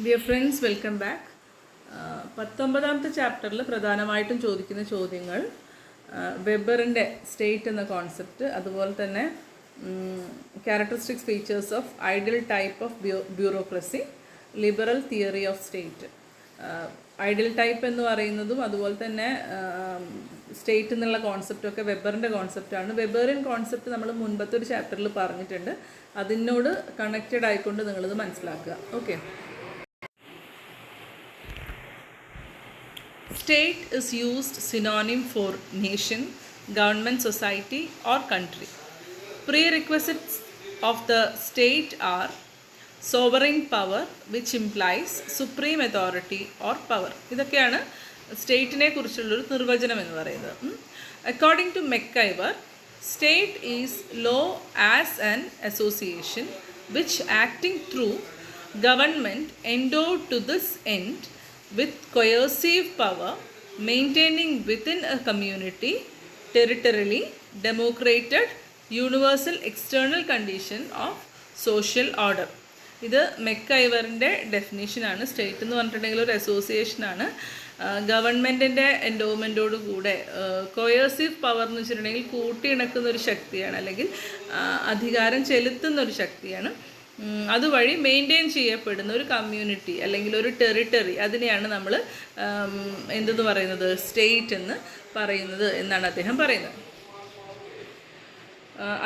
Dear friends, welcome back. 19ാമത്തെ ചാപ്റ്ററിൽ പ്രധാനമായിട്ടും ചോദിക്കുന്ന ചോദ്യങ്ങൾ വെബറിൻ്റെ സ്റ്റേറ്റ് എന്ന കോൺസെപ്റ്റ്, അതുപോലെ തന്നെ characteristics features of ideal type of bureaucracy, liberal theory of state. Ideal type എന്ന് പറയുന്നതും അതുപോലെ തന്നെ സ്റ്റേറ്റ് എന്നുള്ള കോൺസെപ്റ്റൊക്കെ വെബറിൻ്റെ കോൺസെപ്റ്റാണ്. വെബറിൻ കോൺസെപ്റ്റ് നമ്മൾ മുൻപത്തെ ഒരു ചാപ്റ്ററിൽ പറഞ്ഞിട്ടുണ്ട്. അതിനോട് കണക്റ്റഡ് ആയിക്കൊണ്ട് നിങ്ങളിത് മനസ്സിലാക്കുക. Okay. State is used synonym for nation, government, society or country. Prerequisites of the state are sovereign power, which implies supreme authority or power. ഇതൊക്കെയാണ് സ്റ്റേറ്റിനെ കുറിച്ചുള്ളൊരു നിർവചനം എന്ന് പറയുന്നത്. According to McIver, state is law as an association which acting through government endowed to this end with coercive power, maintaining within a community territorially democrated universal external condition of social order. ഇത് മെക്കൈവറിൻ്റെ ഡെഫിനേഷനാണ്. State എന്ന് പറഞ്ഞിട്ടുണ്ടെങ്കിൽ ഒരു അസോസിയേഷനാണ്. ഗവൺമെൻറ്റിൻ്റെ എൻഡോമെൻറ്റോട് കൂടെ കൊയേഴ്സീവ് power എന്ന് വെച്ചിട്ടുണ്ടെങ്കിൽ കൂട്ടിയിണക്കുന്ന ഒരു ശക്തിയാണ്, അല്ലെങ്കിൽ അധികാരം ചെലുത്തുന്ന ഒരു ശക്തിയാണ്. അതുവഴി മെയിൻറ്റെയിൻ ചെയ്യപ്പെടുന്ന ഒരു കമ്മ്യൂണിറ്റി അല്ലെങ്കിൽ ഒരു ടെറിട്ടറി, അതിനെയാണ് നമ്മൾ എന്തെന്ന് പറയുന്നത്, സ്റ്റേറ്റ് എന്ന് പറയുന്നത് എന്നാണ് അദ്ദേഹം പറയുന്നത്.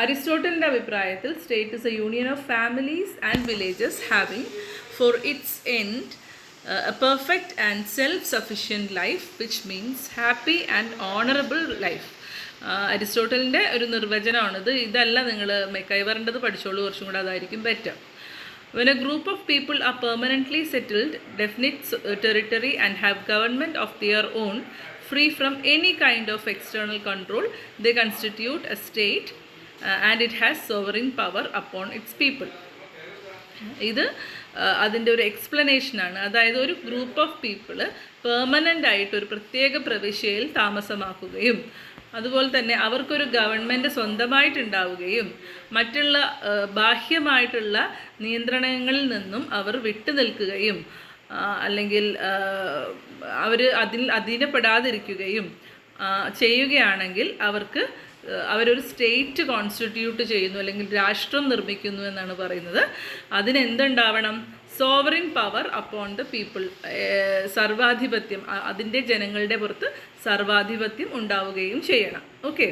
അരിസ്റ്റോട്ടലിൻ്റെ അഭിപ്രായത്തിൽ state is a union of families and villages having for its end a perfect and self sufficient life which means happy and honourable life. അരിസ്റ്റോട്ടലിൻ്റെ ഒരു നിർവചനമാണിത്. ഇതല്ല നിങ്ങൾ മെക്കൈവറിൻ്റെത് പഠിച്ചോളൂ, കുറച്ചും കൂടെ അതായിരിക്കും better. When a group of people are permanently settled, definite territory and have government of their own, free from any kind of external control, they constitute a state and it has sovereign power upon its people. ഇത് അതിൻ്റെ ഒരു എക്സ്പ്ലനേഷനാണ്. അതായത് ഒരു group of people permanent ആയിട്ട് ഒരു പ്രത്യേക പ്രവിശ്യയിൽ താമസമാക്കുകയും അതുപോലെ തന്നെ അവർക്കൊരു ഗവൺമെൻറ് സ്വന്തമായിട്ടുണ്ടാവുകയും മറ്റുള്ള ബാഹ്യമായിട്ടുള്ള നിയന്ത്രണങ്ങളിൽ നിന്നും അവർ വിട്ടു നിൽക്കുകയും അല്ലെങ്കിൽ അവർ അധീനപ്പെടാതിരിക്കുകയും ചെയ്യുകയാണെങ്കിൽ അവരൊരു സ്റ്റേറ്റ് കോൺസ്റ്റിറ്റ്യൂട്ട് ചെയ്യുന്നു, അല്ലെങ്കിൽ രാഷ്ട്രം നിർമ്മിക്കുന്നു എന്നാണ് പറയുന്നത്. അതിനെന്തുണ്ടാവണം? Sovereign power upon the people, സർവാധിപത്യം, അതിൻ്റെ ജനങ്ങളുടെ പുറത്ത് സർവാധിപത്യം ഉണ്ടാവുകയും ചെയ്യണം. ഓക്കെ.